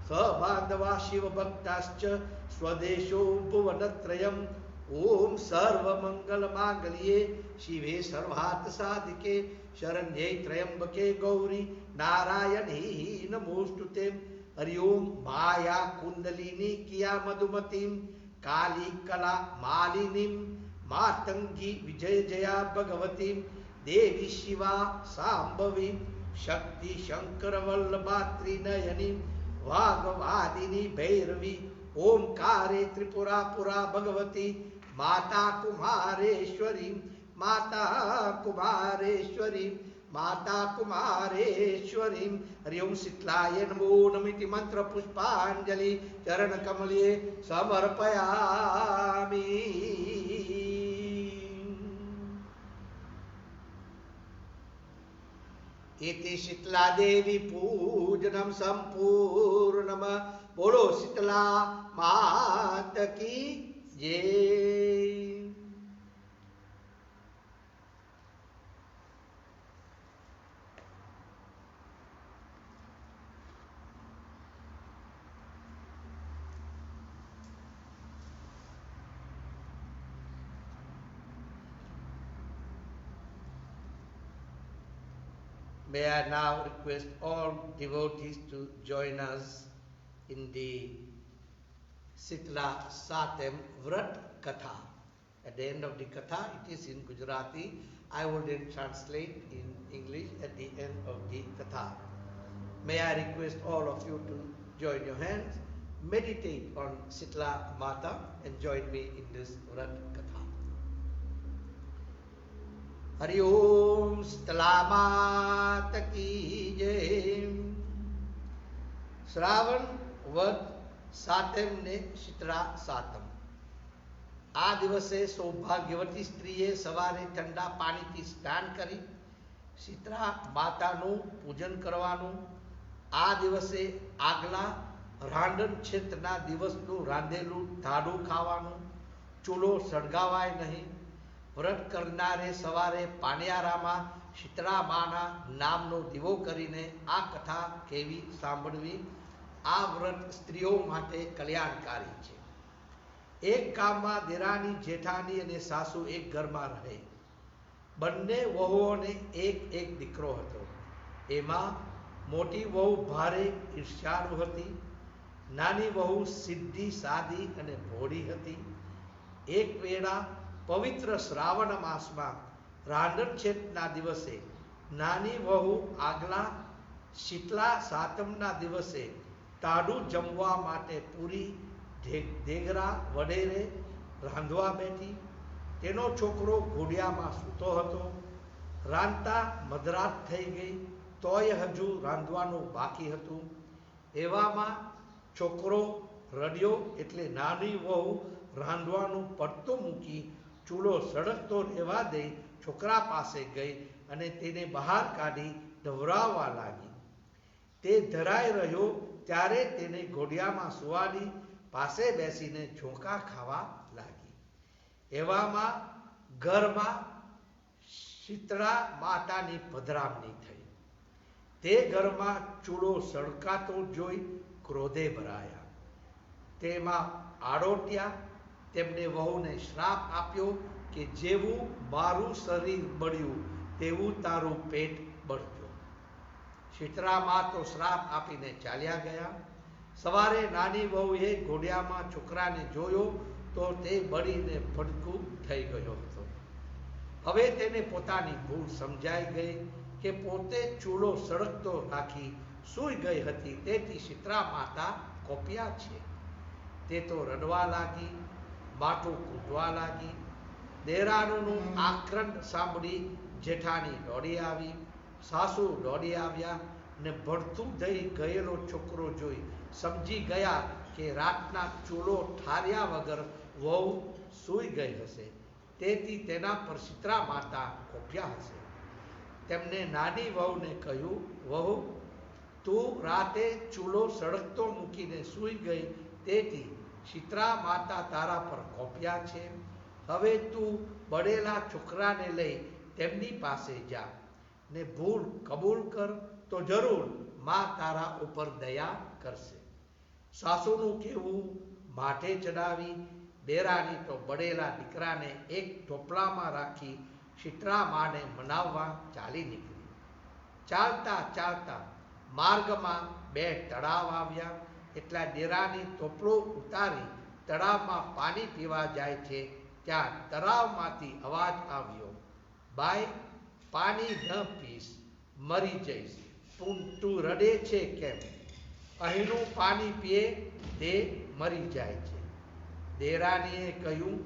Sabandava Shiva Bhaktascha Swadesho Bhuvanatrayam. Om Sarva Mangala Mangalye Shive Sarvat Sadike Sharanye Trayambake Gauri Narayani Namostute. Hari Om Maya Kundalini Kiya Madhumatim Kali Kala Malinim Matangi Vijay Jaya Bhagavatim Devi Shiva Sambhavim Shakti Shankara Vallabhatri Nayanim Vagavadini Bhairavi Om Kare Tripura Pura Bhagavati Mata Kumareshwarim Mata Kumareshwarim Mata Kumareshwarim. Hari Om Sitlaya Namo Namiti Mantra Pushpanjali Charana Kamalye Samarpayami. Iti Shitla Devi Pujanam Sampurnama. Bolo Shitla Mata Ki Jai. May I now request all devotees to join us in the Sitla Satem Vrat Katha. At the end of the Katha, it is in Gujarati. I will then translate in English at the end of the Katha. May I request all of you to join your hands, meditate on Sitla Mata and join me in this Vrat Katha. Hari Om Sitla Mata Ki Jai. Shravan વદ સાતમને શીતળા સાતમ. આ દિવસે સૌભાગ્યવતી સ્ત્રીએ સવારે ઠંડા પાણીથી સ્નાન કરી શીતળા માતાનું પૂજન કરવાનું. આ દિવસે આગલા રાંધણ ક્ષેત્રના દિવસનું રાંધેલું ધાડું ખાવાનું. ચૂલો સળગાવાય નહીં. વ્રત કરનારે સવારે પાણિયારામાં શીતળા માના નામનો દીવો કરીને આ કથા કહેવી સાંભળવી. આ વ્રત સ્ત્રીઓ માટે કલ્યાણકારી છે. એક ગામમાં દેરાણી જેઠાણી અને સાસુ એક ઘરમાં રહે. બંને વહુઓને એક દીકરો હતો. એમાં મોટી વહુ ભારે ઈર્ષ્યાળુ હતી. નાની વહુ સીધી સાદી અને ભોળી હતી. એક વેળા પવિત્ર શ્રાવણ માસમાં રાંધણ છેદના દિવસે નાની વહુ આગલા શીતલા સાતમના દિવસે તાડું જમવા માટે પૂરી દેગરા વડેરે રાંધવા બેઠી. તેનો છોકરો ઘોડિયામાં સૂતો હતો. રાંધતા મધરાત થઈ ગઈ, તોય હજુ રાંધવાનું બાકી હતું. એવામાં છોકરો રડ્યો એટલે નાની વહુ રાંધવાનું પડતું મૂકી ચૂલો સળગતો રહેવા દઈ છોકરા પાસે ગઈ અને તેને બહાર કાઢી ધવરાવવા લાગી. તે ધરાઈ રહ્યો ત્યારે તેને ઘોડિયામાં સુવાડી પાસે બેસીને ઝોંકા ખાવા લાગી. એવામાં ઘરમાં શીતળા માતાની પધરામણી થઈ. તે ઘરમાં ચૂલો સળગાતો જોઈ ક્રોધે ભરાયા. તેમાં આડોટ્યા. તેમને વહુને શ્રાપ આપ્યો કે જેવું મારું શરીર બળ્યું તેવું તારું પેટ બળજો. શીતળામાં તો શ્રાપ આપીને ચાલ્યા ગયા. સવારે નાની વહુએ ઘોડિયામાં છોકરાને જોયો તો તે બળીને ભડકું થઈ ગયો હતો. હવે તેને પોતાની ભૂલ સમજાઈ ગઈ કે પોતે ચૂલો સળગતો રાખી સૂઈ ગઈ હતી, તેથી શીતળા માતા કોપ્યા છે. તે તો રડવા લાગી, માથું કૂટવા લાગી. દેરાણીનું આક્રંદ સાંભળી જેઠાણી દોડી આવી. સાસુ દોડી આવ્યા ને ભડથું થઈ ગયેલો છોકરો જોઈ સમજી ગયા કે રાતના ચૂલો ઠાર્યા વગર વહુ સૂઈ ગઈ હશે, તેથી તેના પર શીતળા માતા કોપ્યા હશે. તેમને નાની વહુને કહ્યું, વહુ, તું રાતે ચૂલો સળગતો મૂકીને સૂઈ ગઈ, તેથી શીતળા માતા તારા પર કોપ્યા છે. હવે તું બળેલા છોકરાને લઈ તેમની પાસે જા ને ભૂલ કબૂલ કર તો જરૂર માં તારા ઉપર દયા કરશે. સાસુનું કહેવું માથે ચડાવી દેરાણી તો બળેલા દીકરાને એક ટોપલામાં રાખી શીતળા માને મનાવવા ચાલી નીકળી. ચાલતા ચાલતા માર્ગમાં બે તળાવ આવ્યા. એટલા દેરાણી ટોપલો ઉતારી તળાવમાં પાણી પીવા જાય છે ત્યાં તળાવમાંથી અવાજ આવ્યો, બાઈ, પાણી ન પીશ, મરી જઈશ. તું રડે છે કેમ? અહીંનું પાણી પીએ તે મરી જાય છે. દેરાણીએ કહ્યું,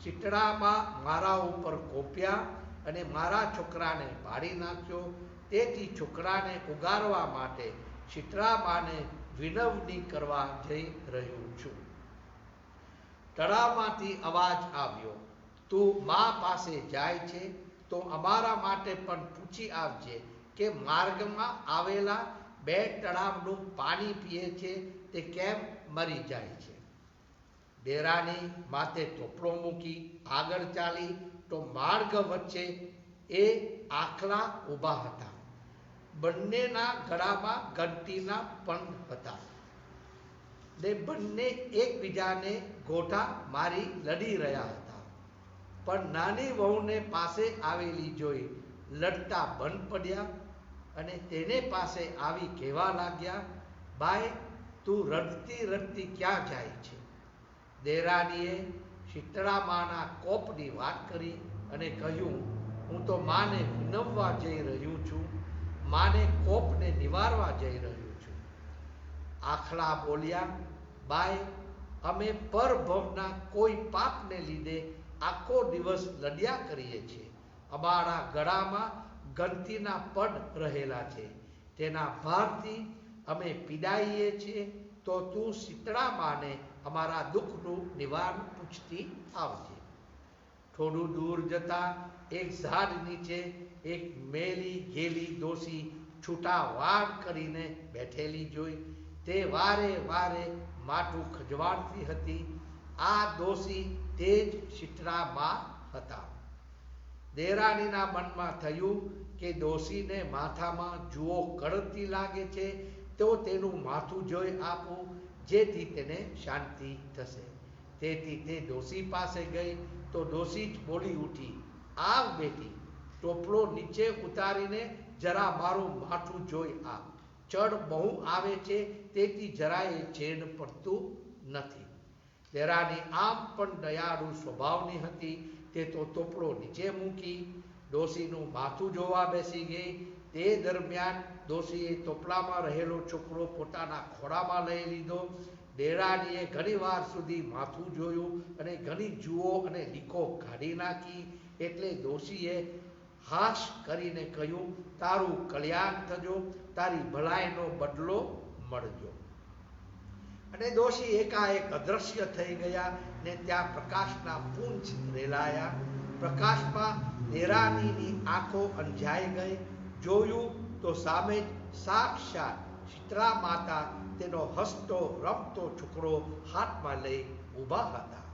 શીતળામાં મારા ઉપર કોપ્યા અને મારા છોકરાને પાડી નાખ્યો, તેથી છોકરાને ઉગારવા માટે શીતળામાને વિનવણી કરવા જઈ રહ્યું છું. તળાવમાંથી અવાજ આવ્યો, તું મા પાસે જાય છે તો અમારા માટે પણ પૂછી આવજે કે માર્ગમાં આવેલા બે તળાવનું પાણી પીએ છે તે કેમ મરી જાય છે. દેરાણી માથે ટોપલો મૂકી આગળ ચાલી તો માર્ગ વચ્ચે એ આખલા ઊભા હતા. બંનેના ગળામાં ઘંટીના પંખ હતા ને બંને એકબીજાને ગોઠા મારી લડી રહ્યા હતા. પણ નાની વહુને પાસે આવેલી જોઈ લડતા બંધ પડ્યા અને તેને પાસે આવી કહેવા લાગ્યા, બાઈ, તું રડતી રડતી ક્યાં જાય છે? દેરાણીએ શીતળામાના કોપની વાત કરી અને કહ્યું, હું તો માને વિનવવા જઈ રહ્યું છું, માને કોપને નિવારવા જઈ રહ્યું છું. આખલા બોલ્યા, બાઈ, અમે પરભવના કોઈ પાપને લીધે આખો દિવસ લડ્યા કરીએ છીએ. અમારા ગળામાં ગંતીના પડ રહેલા છે, તેના ભારથી અમે પીડાઈએ છીએ. તો તું શીતળામાને અમારા દુઃખનું નિવારણ પૂછતી આવજે. થોડું દૂર જતા એક ઝાડ નીચે એક મેલી ગેલી ડોસી છૂટા વાળ કરીને બેઠેલી જોઈ. તે વારે વારે માથું ખજવાળતી હતી. આ ડોસી તે જ શીતળામા હતા. દેરાણીના મનમાં થયું કે ડોસીને માથામાં જુઓ કળતી લાગે છે તો તેનું માથું જોઈ આપું, જેથી તેને શાંતિ થશે. તેથી તે ડોસી પાસે ગઈ તો ડોસી જ બોલી ઉઠી, આવ બેટી, ટોપલો નીચે ઉતારીને જરા મારું માથું જોઈ આપ. ચડ બહુ આવે છે, તેથી જરાય ચેડ પડતું નથી. દેરાણી આમ પણ દયાળુ સ્વભાવની હતી. તે તો ટોપલો નીચે મૂકી ડોશીનું માથું જોવા બેસી ગઈ. તે દરમિયાન ડોશીએ ટોપલામાં રહેલો છોકરો પોતાના ખોળામાં લઈ લીધો. દેરાણીએ ઘણી વાર સુધી માથું જોયું અને ઘણી જુઓ અને લીકો કાઢી નાખી. એટલે ડોશીએ હાશ કરીને કહ્યું, તારું કલ્યાણ થજો, તારી ભલાઈનો બદલો મળજો. અને ડોશી એકાએક અદ્રશ્ય થઈ ગયા ને ત્યાં પ્રકાશના પુંજ રેલાયા. પ્રકાશમાં દેરાણીની આંખો અંજાઈ ગઈ. જોયું તો સામે જ સાક્ષાત શીતળા માતા તેનો હસતો રમતો છોકરો હાથમાં લઈ ઊભા હતા.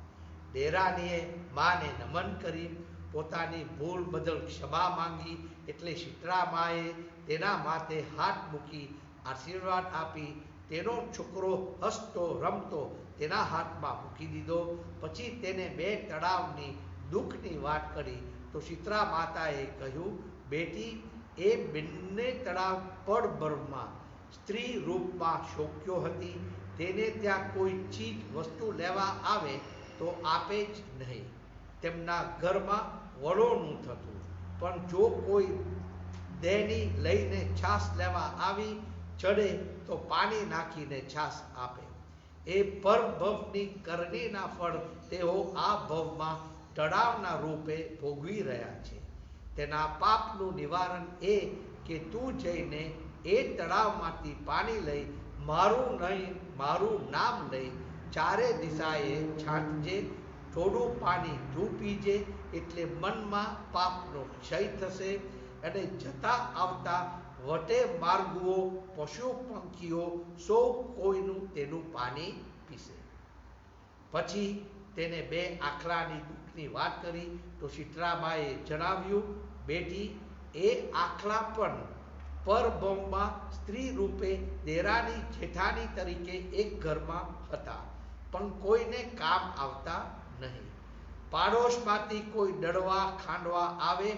દેરાણીએ માને નમન કરી, પોતાની ભૂલ બદલ ક્ષમા માંગી. એટલે શીતળા માએ તેના માથે હાથ મૂકી આશીર્વાદ આપી તેનો છોકરો હસતો રમતો તેના હાથમાં મૂકી દીધો. પછી તેને 2 તળાવની દુઃખની વાત કરી તો શીતળા માતાએ કહ્યું, બેટી, એ બંને તળાવ પડભરમાં સ્ત્રી રૂપમાં શોક્યો હતી. તેને ત્યાં કોઈ ચીજ વસ્તુ લેવા આવે તો આપે જ નહીં. તેમના ઘરમાં વડોનું થતું, પણ જો કોઈ દેણી લઈને છાશ લેવા આવી ચડે તો પાણી નાખીને છાશ આપે. એ પરભવની કરણીના ફળ તેઓ આ ભવમાં તળાવના રૂપે ભોગવી રહ્યા છે. તેના પાપનું નિવારણ એ કે તું જઈને એ તળાવમાંથી પાણી લઈ મારું નહીં મારું નામ લઈ ચારે દિશાએ છાંટજે. થોડું પાણી તું પીજે, એટલે મનમાં પાપનો ક્ષય થશે અને જતા આવતા વટે માર્ગુઓ પશુ પંખીઓ સૌ કોઈનું તેનું પાણી પીશે. પછી તેને 2 આખલાની દુઃખની વાત કરી તો શીતળાબાએ જણાવ્યું, બેટી, એ આખલા પણ પરભવમાં સ્ત્રી રૂપે દેરાણી જેઠાણી તરીકે એક ઘરમાં હતા, પણ કોઈને કામ આવતા નહીં. પાડોશમાંથી કોઈ દળવા ખાંડવા આવે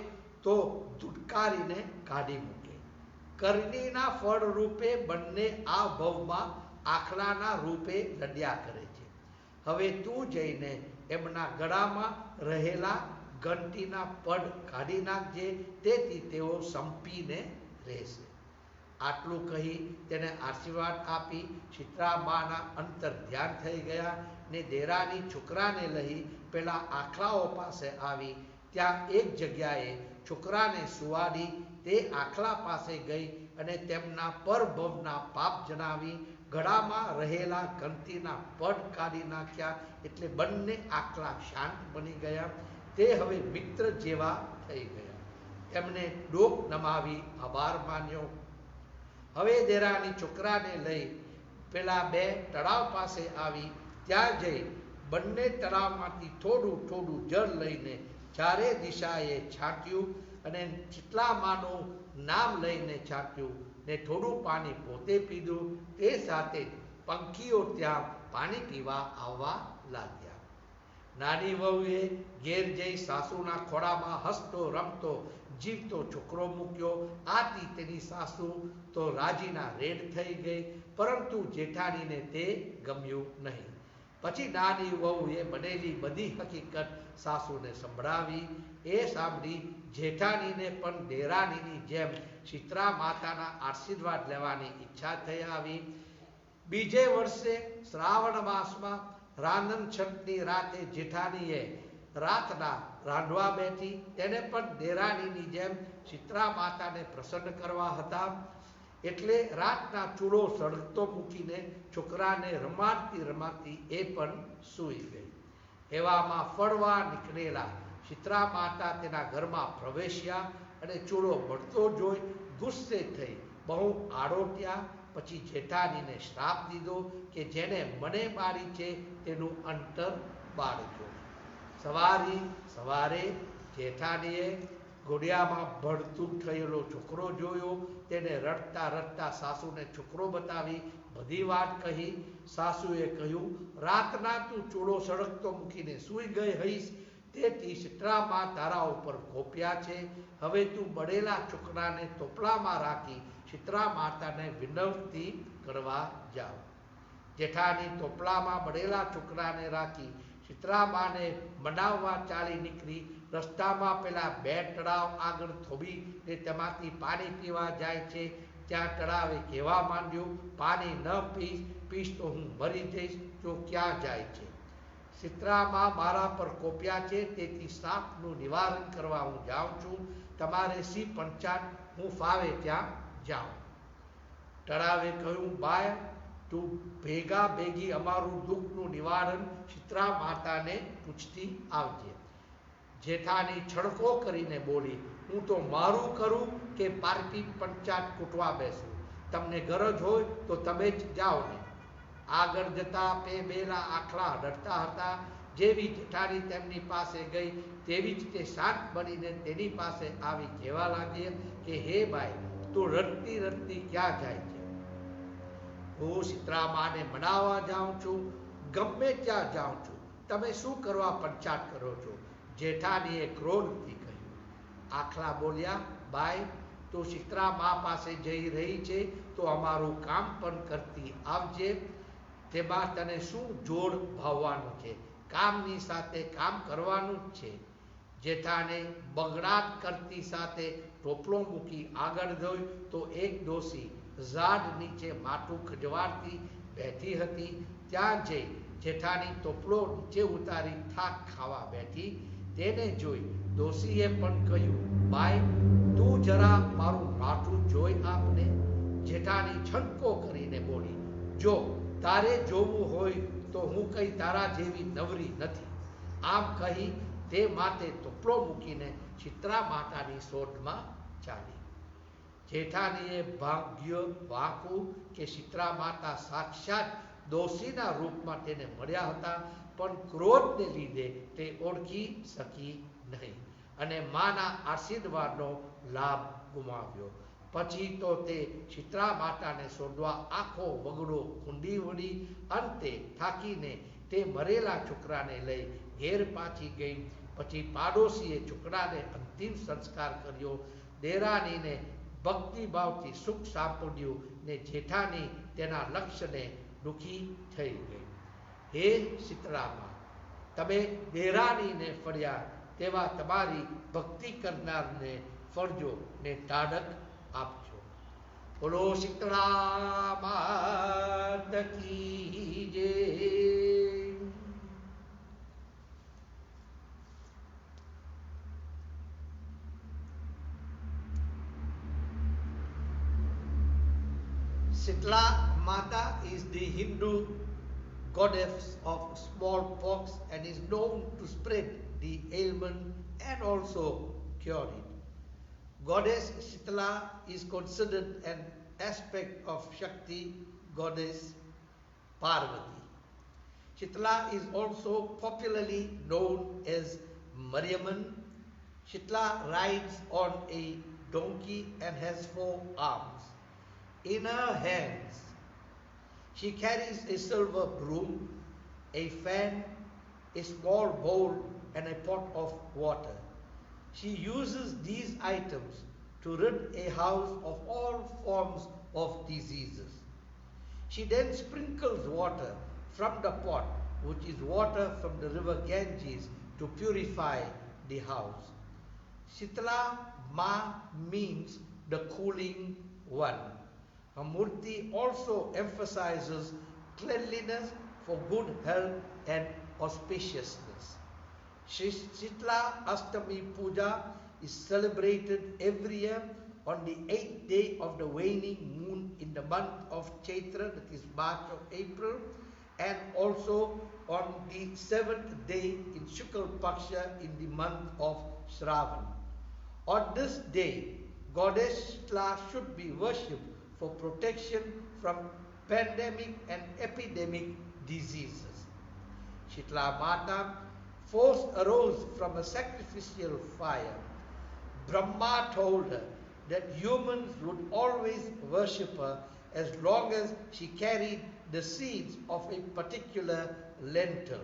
તો ધુટકારીને કાઢી મૂકે. કરણીના ફળ રૂપે બંને આ ભવમાં આખલાના રૂપે લડ્યા કરે છે. હવે તું જઈને એમના ગળામાં રહેલા ઘંટીના પડ કાઢી નાખજે, તેથી તેઓ સંપીને રહેશે. આટલું કહી તેને આશીર્વાદ આપી શીતળામાના અંતર ધ્યાન થઈ ગયા ને દેરાની છોકરાને લઈ પેલા આખલાઓ પાસે આવી. ત્યાં એક જગ્યાએ છોકરાને સુવાડી તે આખલા પાસે ગઈ અને તેમના પરભવના પાપ જણાવી ગળામાં રહેલા ઘંટીના પડ કાઢી નાખ્યા. એટલે બંને આખલા શાંત બની ગયા. તે હવે મિત્ર જેવા થઈ ગયા. તેમને ડોક નમાવી આભાર માન્યો. હવે દેરાની છોકરાને લઈ પેલા 2 તળાવ પાસે આવી. ત્યાં જઈ બંને તળાવમાંથી થોડું થોડું જળ લઈને ચારે દિશાએ છાંટ્યું અને શીતળામાનું નામ લઈને છાંટ્યું ને થોડું પાણી પોતે પીધું. તે સાથે પંખીઓ ત્યાં પાણી પીવા આવવા લાગ્યા. નાની વહુએ ઘેર જઈ સાસુના ખોળામાં હસતો રમતો જીવતો છોકરો મૂક્યો. આથી તેની સાસુ તો રાજીના રેડ થઈ ગઈ, પરંતુ જેઠાણીને તે ગમ્યું નહીં. પછી નાની વહુએ બનેલી બધી હકીકત સાસુને સંભળાવી. એ સાંભળી જેઠાણીને પણ દેરાણીની જેમ શીતળા માતાના આશીર્વાદ લેવાની ઈચ્છા થઈ આવી. બીજે વર્ષે શ્રાવણ માસમાં રાંધણ છઠની રાતે જેઠાણીએ રાતના રાંધવા બેઠી. તેને પણ દેરાણીની જેમ શીતળા માતાને પ્રસન્ન કરવા હતા. એટલે રાતના ચૂલો સળગતો મૂકીને છોકરાને રમાડતી રમાડતી એ પણ સૂઈ ગઈ. એવામાં ફળવા નીકળેલા શીતળા માતા તેના ઘરમાં પ્રવેશ્યા અને ચૂલો બળતો જોઈ ગુસ્સે થઈ બહુ આડોટ્યા. પછી જેઠાણીને શ્રાપ દીધો કે જેને મને મારી છે તેનું અંતર બાળજો. સવારે જેઠાણીએ ઘોડિયામાં ભળતું થયેલો છોકરો જોયો. તેને રડતા રડતા સાસુને છોકરો બતાવી બધી વાત કહી. સાસુએ કહ્યું, રાતના તું ચૂલો સળગતો મૂકીને સૂઈ ગઈ હઈશ, તેથી શીતળામાં તારા ઉપર કોપ્યા છે. હવે તું બળેલા છોકરાને ટોપલામાં રાખી શીતળા માતાને વિનંતી કરવા જાઓ. જેઠાણી ટોપલામાં બળેલા છોકરાને રાખી શીતળામાને મનાવવા ચાલી નીકળી. રસ્તામાં પેલા 2 તળાવ આગળ થોભી ને તેમાંથી પાણી પીવા જાય છે. ત્યાં તળાવે કહેવા માંડ્યું, પાણી ન પીશ તો હું મરી જઈશ. જો ક્યાં જાય છે? શીતળામાં મારા પર કોપ્યા છે, તેથી સાપનું નિવારણ કરવા હું જાઉં છું. તમારે સી પંચાત, હું ફાવે ત્યાં જાઉં. તળાવે કહ્યું, બાય તું ભેગા ભેગી અમારું દુઃખનું નિવારણ શીતળા માતાને પૂછતી આવજે. જેઠાણી છડકો કરીને બોલી, હું તો મારું કરું કે પારકી પંચાત કૂટવા બેસું? તમને ગરજ હોય તો તમે જ જાઓ ને. આગળ જતા બેલા આખલા રડતા હતા. જેવી જેઠાણી તેમની પાસે ગઈ તેવી જ તે શાંત બનીને તેની પાસે આવી કહેવા લાગી કે હે બાઈ, તું રડતી રડતી ક્યાં જાય છે? હું શીતળામાને મનાવવા જાઉં છું. ગમે ત્યાં જાઉં છું. તમે શું કરવા પંચાત કરો છો? જેઠાણીએ ક્રોધથી કહ્યું. આખલા બોલ્યા, બાઈ તું શીતળામા પાસે જઈ રહી છે તો અમારું કામ પણ કરતી આવજે. તેમાં તને શું જોડ ભાવવાનું છે? કામની સાથે કામ કરવાનું જ છે. જેઠાને બગડાટ કરતી સાથે ટોપલો મૂકી આગળ જોઈ તો એક ડોસી ઝાડ નીચે માથું ખજવારતી બેઠી હતી. ત્યાં જઈ જેઠાણી ટોપલો નીચે ઉતારી થાક ખાવા બેઠી. તેને જોઈ ડોસીએ પણ કહ્યું, બાઈ તું જરા મારું માથું જોઈ આપને. જેઠાણી છંટકો કરીને બોલી, જો તારે જોવું હોય તો હું કઈ તારા જેવી નવરી નથી. આમ કહી તે માથે ટોપલો મૂકીને શીતળા માતાની શોધમાં ચાલી. જેઠાણીએ ભાગ્ય વાંકું કે શીતળા માતા સાક્ષાત દોષીના રૂપમાં તેને મળ્યા હતા, પણ ક્રોધને લીધે તે ઓળખી શકી નહીં અને માના આશીર્વાદનો લાભ ગુમાવ્યો. પછી તો તે શીતળા માતાને શોધવા આખો વગડો ખૂંદી વળી. અંતે થાકીને તે મરેલા છોકરાને લઈ ઘેર પાછી ગઈ. પછી પાડોશીએ છોકરાને અંતિમ સંસ્કાર કર્યો. દેરાણીને ભક્તિભાવથી સુખ સાંપડ્યું ને જેઠાણી તેના લક્ષ્યને દુઃખી થઈ ગઈ. હે શીતળામાં, તમે દેરાણીને ફળ્યા તેવા તમારી ભક્તિ કરનારને ફળજો ને ટાઢક આપજો. બોલો શીતળા માત કી જય. Shitla Mata is the Hindu goddess of smallpox and is known to spread the ailment and also cure it. Goddess Shitla is considered an aspect of Shakti goddess Parvati. Shitla is also popularly known as Mariamman. Shitla rides on a donkey and has 4 arms. In her hands, she carries a silver broom, a fan, a small bowl, and a pot of water. She uses these items to rid a house of all forms of diseases. She then sprinkles water from the pot, which is water from the river Ganges, to purify the house. Shitla Ma means the cooling one. Her murti also emphasizes cleanliness for good health and auspiciousness. Shitla Ashtami Puja is celebrated every year on the 8th day of the waning moon in the month of Chaitra, that is March or April, and also on the 7th day in Shukla Paksha in the month of Shravan. On this day, Goddess Shitla should be worshipped for protection from pandemic and epidemic diseases. Shitla Mata first arose from a sacrificial fire. Brahma told her that humans would always worship her as long as she carried the seeds of a particular lentil.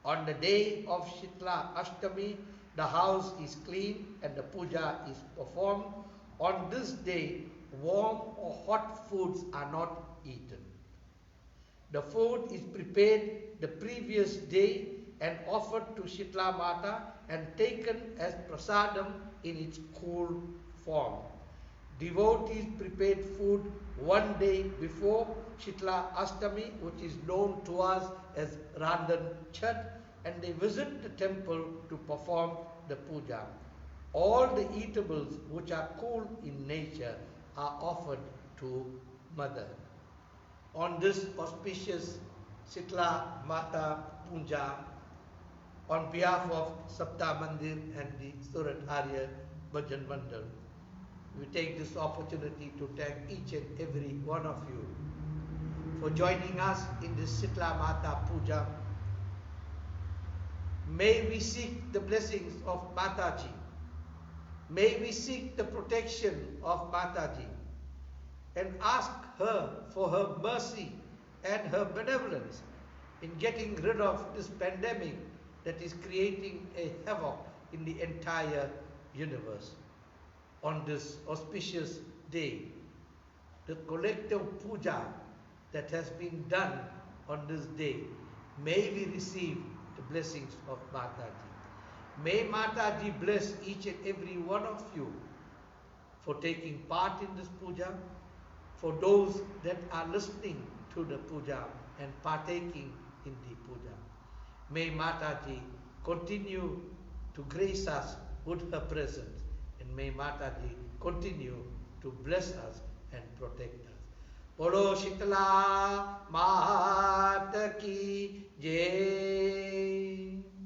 On the day of Shitla Ashtami, the house is cleaned and the puja is performed. On this day, warm or hot foods are not eaten. The food is prepared the previous day and offered to Shitla Mata and taken as prasadam in its cool form. Devotees prepared food one day before Shitla Ashtami, which is known to us as Randan Chat, and they visit the temple to perform the puja. All the eatables which are cool in nature are offered to Mother. On this auspicious Shitla Mata Puja, on behalf of Sapta Mandir and the Surat Arya Bhajan Mandal, we take this opportunity to thank each and every one of you for joining us in this Shitla Mata Puja. May we seek the blessings of Mataji. May we seek the protection of Mataji and ask her for her mercy and her benevolence in getting rid of this pandemic that is creating a havoc in the entire universe. On this auspicious day, the collective puja that has been done on this day, may we receive the blessings of Mataji. May Mataji bless each and every one of you for taking part in this puja, for those that are listening to the puja and partaking in the puja. May Mataji continue to grace us with her presence, and may Mataji continue to bless us and protect us. Bolo Shitla Mata Ki Jai.